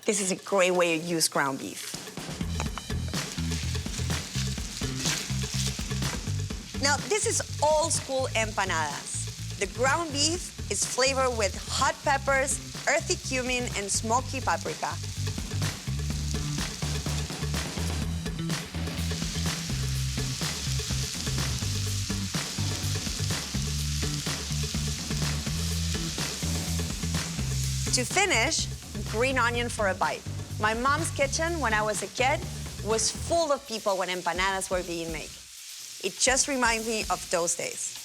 This is a great way to use ground beef. Now, this is old school empanadas. The ground beef is flavored with hot peppers, earthy cumin, and smoky paprika. To finish, green onion for a bite. My mom's kitchen, when I was a kid, was full of people when empanadas were being made. It just reminds me of those days.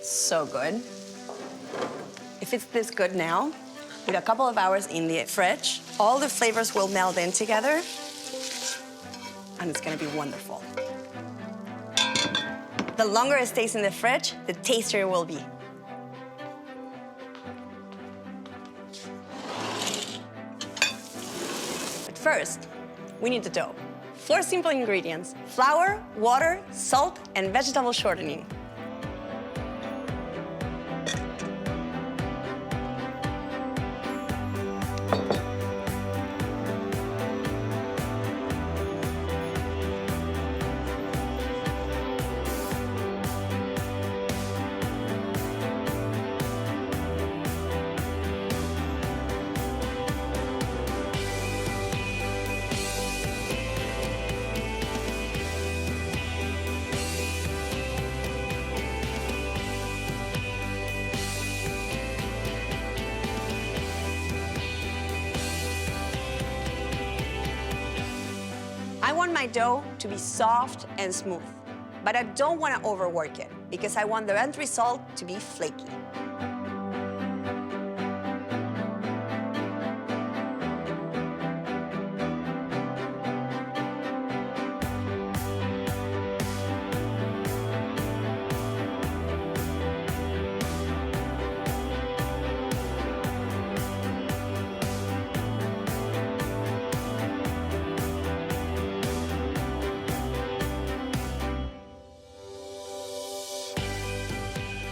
So good. If it's this good now, with a couple of hours in the fridge, all the flavors will meld in together, and it's gonna be wonderful. The longer it stays in the fridge, the tastier it will be. But first, we need the dough. 4 simple ingredients: flour, water, salt, and vegetable shortening. I want my dough to be soft and smooth, but I don't want to overwork it because I want the end result to be flaky.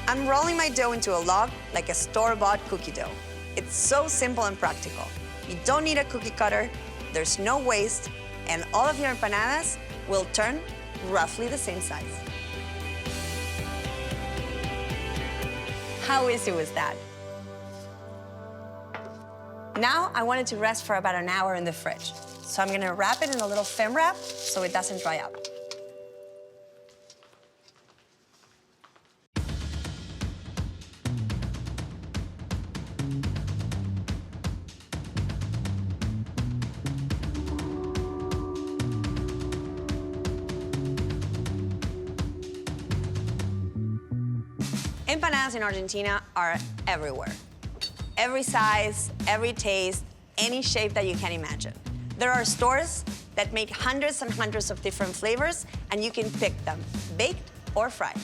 I'm rolling my dough into a log like a store-bought cookie dough. It's so simple and practical. You don't need a cookie cutter, there's no waste, and all of your empanadas will turn roughly the same size. How easy was that? Now I want it to rest for about an hour in the fridge. So I'm gonna wrap it in a little film wrap so it doesn't dry out. Empanadas in Argentina are everywhere. Every size, every taste, any shape that you can imagine. There are stores that make hundreds and hundreds of different flavors, and you can pick them, baked or fried.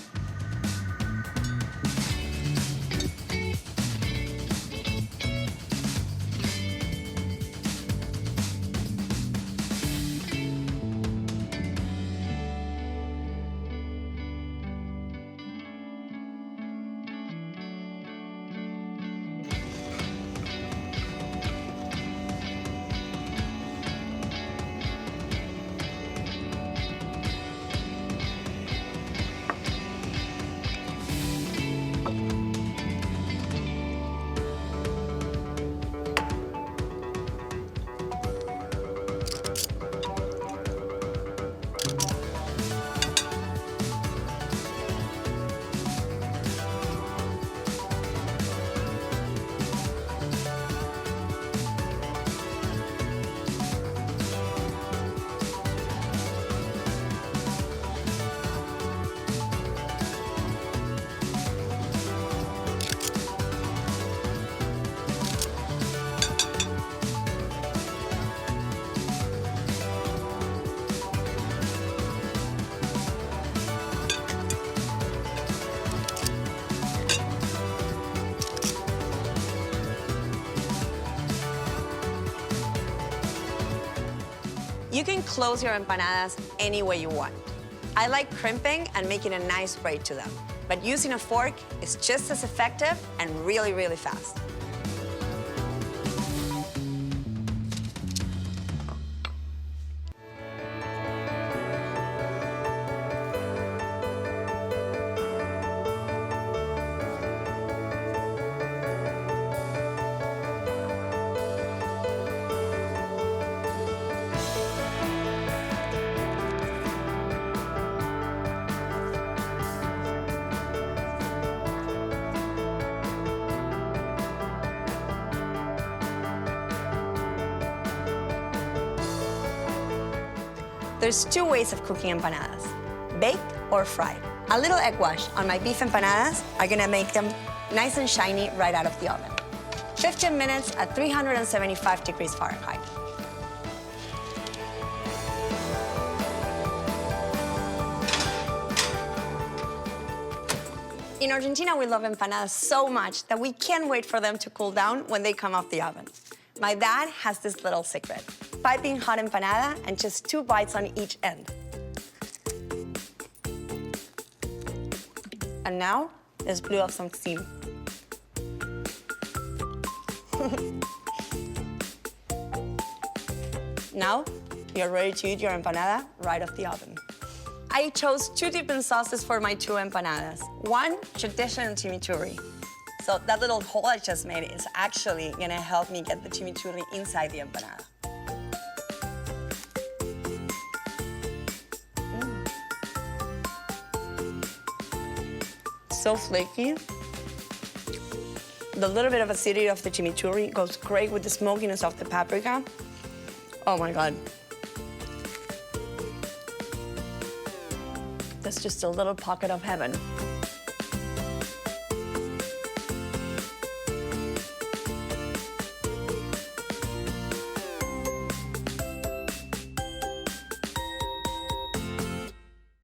You can close your empanadas any way you want. I like crimping and making a nice braid to them, but using a fork is just as effective and really, really fast. There's two ways of cooking empanadas, baked or fried. A little egg wash on my beef empanadas are gonna make them nice and shiny right out of the oven. 15 minutes at 375 degrees Fahrenheit. In Argentina, we love empanadas so much that we can't wait for them to cool down when they come off the oven. My dad has this little secret. Piping hot empanada and just 2 bites on each end. And now, let's blow off some steam. Now, you're ready to eat your empanada right off the oven. I chose 2 different sauces for my 2 empanadas. One, traditional chimichurri. So that little hole I just made is actually gonna help me get the chimichurri inside the empanada. So flaky. The little bit of acidity of the chimichurri goes great with the smokiness of the paprika. Oh my God. That's just a little pocket of heaven.